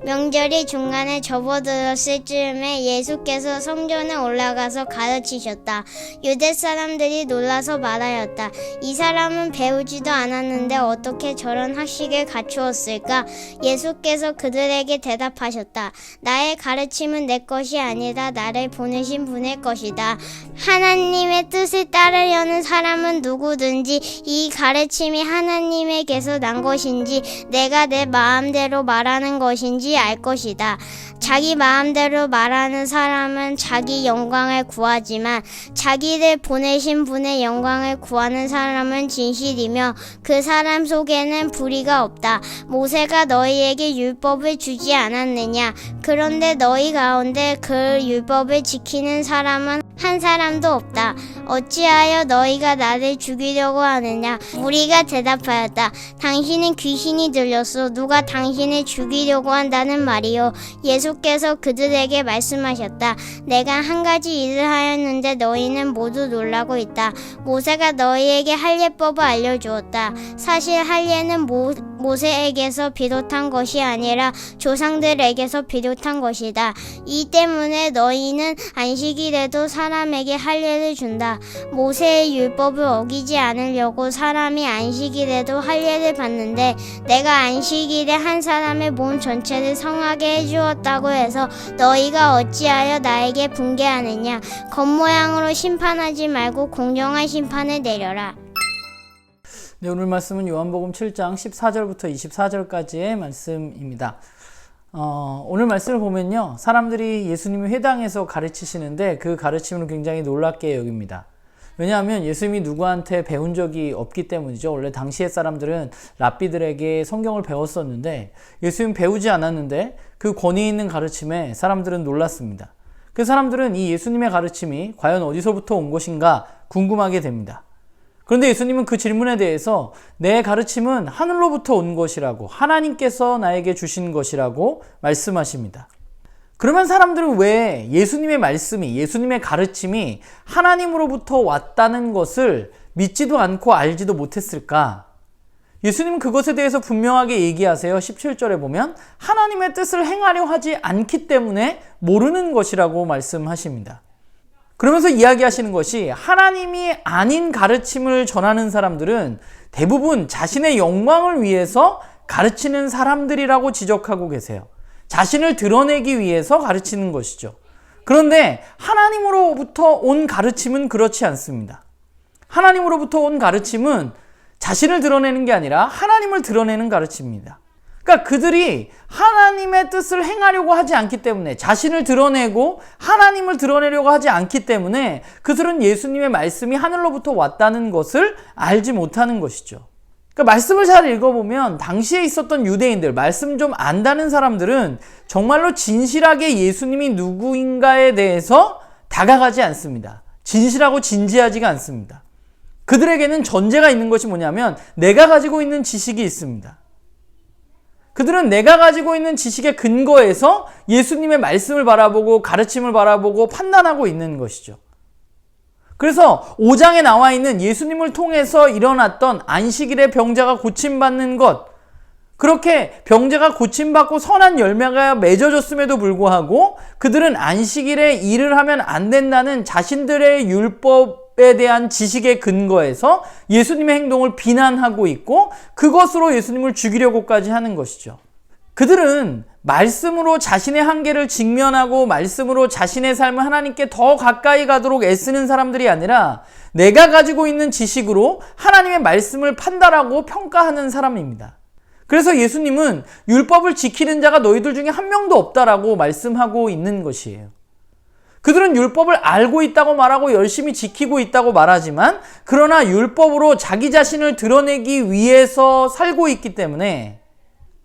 명절이 중간에 접어들었을 즈음에 예수께서 성전에 올라가서 가르치셨다. 유대 사람들이 놀라서 말하였다. 이 사람은 배우지도 않았는데 어떻게 저런 학식을 갖추었을까? 예수께서 그들에게 대답하셨다. 나의 가르침은 내 것이 아니라 나를 보내신 분의 것이다. 하나님의 뜻을 따르려는 사람은 누구든지 이 가르침이 하나님에게서 난 것인지 내가 내 마음대로 말하는 것인지 알 것이다. 자기 마음대로 말하는 사람은 자기 영광을 구하지만 자기를 보내신 분의 영광을 구하는 사람은 진실이며 그 사람 속에는 불의가 없다. 모세가 너희에게 율법을 주지 않았느냐? 그런데 너희 가운데 그 율법을 지키는 사람은 한 사람도 없다. 어찌하여 너희가 나를 죽이려고 하느냐? 무리가 대답하였다. 당신은 귀신이 들렸소. 누가 당신을 죽이려고 한다는 말이요? 예수께서 그들에게 말씀하셨다. 내가 한 가지 일을 하였는데 너희는 모두 놀라고 있다. 모세가 너희에게 할례법을 알려주었다. 사실 할례는 모세에게서 비롯한 것이 아니라 조상들에게서 비롯한 것이다. 이 때문에 너희는 안식일에도 사람에게 할례를 준다. 모세의 율법을 어기지 않으려고 사람이 안식일에도 할례를 받는데 내가 안식일에 한 사람의 몸 전체를 성하게 해주었다고 해서 너희가 어찌하여 나에게 분개하느냐? 겉모양으로 심판하지 말고 공정한 심판을 내려라. 네, 오늘 말씀은 요한복음 7장 14절부터 24절까지의 말씀입니다. 오늘 말씀을 보면요, 사람들이 예수님이 회당에서 가르치시는데 그 가르침을 굉장히 놀랍게 여깁니다. 왜냐하면 예수님이 누구한테 배운 적이 없기 때문이죠. 원래 당시의 사람들은 랍비들에게 성경을 배웠었는데 예수님 배우지 않았는데 그 권위 있는 가르침에 사람들은 놀랐습니다. 그 사람들은 이 예수님의 가르침이 과연 어디서부터 온 것인가 궁금하게 됩니다. 그런데 예수님은 그 질문에 대해서 내 가르침은 하늘로부터 온 것이라고, 하나님께서 나에게 주신 것이라고 말씀하십니다. 그러면 사람들은 왜 예수님의 말씀이, 예수님의 가르침이 하나님으로부터 왔다는 것을 믿지도 않고 알지도 못했을까? 예수님은 그것에 대해서 분명하게 얘기하세요. 17절에 보면 하나님의 뜻을 행하려 하지 않기 때문에 모르는 것이라고 말씀하십니다. 그러면서 이야기하시는 것이 하나님이 아닌 가르침을 전하는 사람들은 대부분 자신의 영광을 위해서 가르치는 사람들이라고 지적하고 계세요. 자신을 드러내기 위해서 가르치는 것이죠. 그런데 하나님으로부터 온 가르침은 그렇지 않습니다. 하나님으로부터 온 가르침은 자신을 드러내는 게 아니라 하나님을 드러내는 가르침입니다. 그러니까 그들이 하나님의 뜻을 행하려고 하지 않기 때문에, 자신을 드러내고 하나님을 드러내려고 하지 않기 때문에 그들은 예수님의 말씀이 하늘로부터 왔다는 것을 알지 못하는 것이죠. 그러니까 말씀을 잘 읽어보면 당시에 있었던 유대인들, 말씀 좀 안다는 사람들은 정말로 진실하게 예수님이 누구인가에 대해서 다가가지 않습니다. 진실하고 진지하지가 않습니다. 그들에게는 전제가 있는 것이 뭐냐면 내가 가지고 있는 지식이 있습니다. 그들은 내가 가지고 있는 지식의 근거에서 예수님의 말씀을 바라보고 가르침을 바라보고 판단하고 있는 것이죠. 그래서 5장에 나와 있는 예수님을 통해서 일어났던 안식일에 병자가 고침받는 것, 그렇게 병자가 고침받고 선한 열매가 맺어졌음에도 불구하고 그들은 안식일에 일을 하면 안 된다는 자신들의 율법에 대한 지식의 근거에서 예수님의 행동을 비난하고 있고 그것으로 예수님을 죽이려고까지 하는 것이죠. 그들은 말씀으로 자신의 한계를 직면하고 말씀으로 자신의 삶을 하나님께 더 가까이 가도록 애쓰는 사람들이 아니라 내가 가지고 있는 지식으로 하나님의 말씀을 판단하고 평가하는 사람입니다. 그래서 예수님은 율법을 지키는 자가 너희들 중에 한 명도 없다라고 말씀하고 있는 것이에요. 그들은 율법을 알고 있다고 말하고 열심히 지키고 있다고 말하지만 그러나 율법으로 자기 자신을 드러내기 위해서 살고 있기 때문에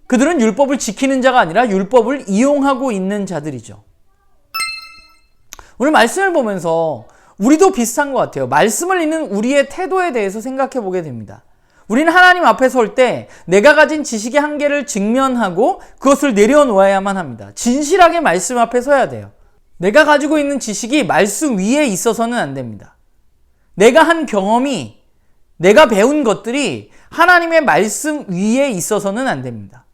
그들은 율법을 지키는 자가 아니라 율법을 이용하고 있는 자들이죠. 오늘 말씀을 보면서 우리도 비슷한 것 같아요. 말씀을 읽는 우리의 태도에 대해서 생각해 보게 됩니다. 우리는 하나님 앞에 설 때 내가 가진 지식의 한계를 직면하고 그것을 내려놓아야만 합니다. 진실하게 말씀 앞에 서야 돼요. 내가 가지고 있는 지식이 말씀 위에 있어서는 안 됩니다. 내가 한 경험이, 내가 배운 것들이 하나님의 말씀 위에 있어서는 안 됩니다.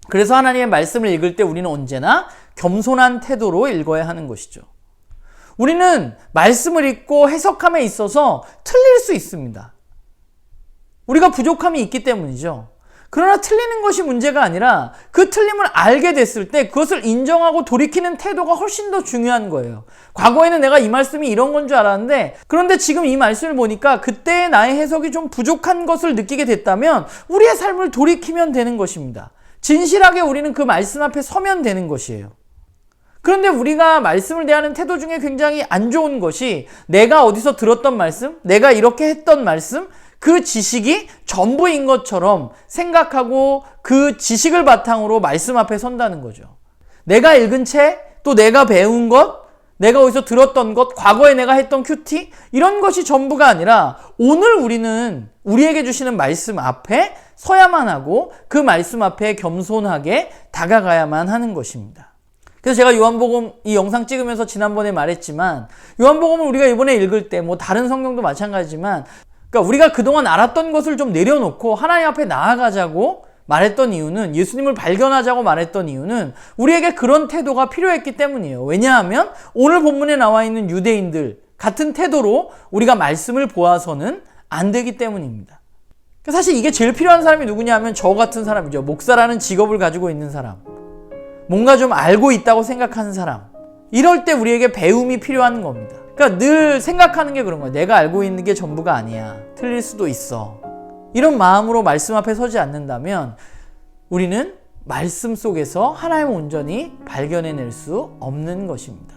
그래서 하나님의 말씀을 읽을 때 우리는 언제나 겸손한 태도로 읽어야 하는 것이죠. 우리는 말씀을 읽고 해석함에 있어서 틀릴 수 있습니다. 우리가 부족함이 있기 때문이죠. 그러나 틀리는 것이 문제가 아니라 그 틀림을 알게 됐을 때 그것을 인정하고 돌이키는 태도가 훨씬 더 중요한 거예요. 과거에는 내가 이 말씀이 이런 건 줄 알았는데, 그런데 지금 이 말씀을 보니까 그때의 나의 해석이 좀 부족한 것을 느끼게 됐다면 우리의 삶을 돌이키면 되는 것입니다. 진실하게 우리는 그 말씀 앞에 서면 되는 것이에요. 그런데 우리가 말씀을 대하는 태도 중에 굉장히 안 좋은 것이, 내가 어디서 들었던 말씀, 내가 이렇게 했던 말씀, 그 지식이 전부인 것처럼 생각하고 그 지식을 바탕으로 말씀 앞에 선다는 거죠. 내가 읽은 책, 또 내가 배운 것, 내가 어디서 들었던 것, 과거에 내가 했던 큐티, 이런 것이 전부가 아니라 오늘 우리는 우리에게 주시는 말씀 앞에 서야만 하고 그 말씀 앞에 겸손하게 다가가야만 하는 것입니다. 그래서 제가 요한복음 이 영상 찍으면서 지난번에 말했지만, 요한복음을 우리가 이번에 읽을 때 다른 성경도 마찬가지지만, 그러니까 우리가 그동안 알았던 것을 좀 내려놓고 하나님 앞에 나아가자고 말했던 이유는, 예수님을 발견하자고 말했던 이유는 우리에게 그런 태도가 필요했기 때문이에요. 왜냐하면 오늘 본문에 나와 있는 유대인들 같은 태도로 우리가 말씀을 보아서는 안 되기 때문입니다. 사실 이게 제일 필요한 사람이 누구냐 하면 저 같은 사람이죠. 목사라는 직업을 가지고 있는 사람, 뭔가 좀 알고 있다고 생각하는 사람, 이럴 때 우리에게 배움이 필요한 겁니다. 그러니까 늘 생각하는 게 그런 거예요. 내가 알고 있는 게 전부가 아니야. 틀릴 수도 있어. 이런 마음으로 말씀 앞에 서지 않는다면 우리는 말씀 속에서 하나님을 온전히 발견해낼 수 없는 것입니다.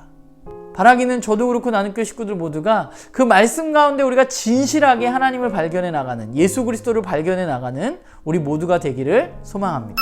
바라기는 저도 그렇고 나눔교회 식구들 모두가 그 말씀 가운데 우리가 진실하게 하나님을 발견해 나가는, 예수 그리스도를 발견해 나가는 우리 모두가 되기를 소망합니다.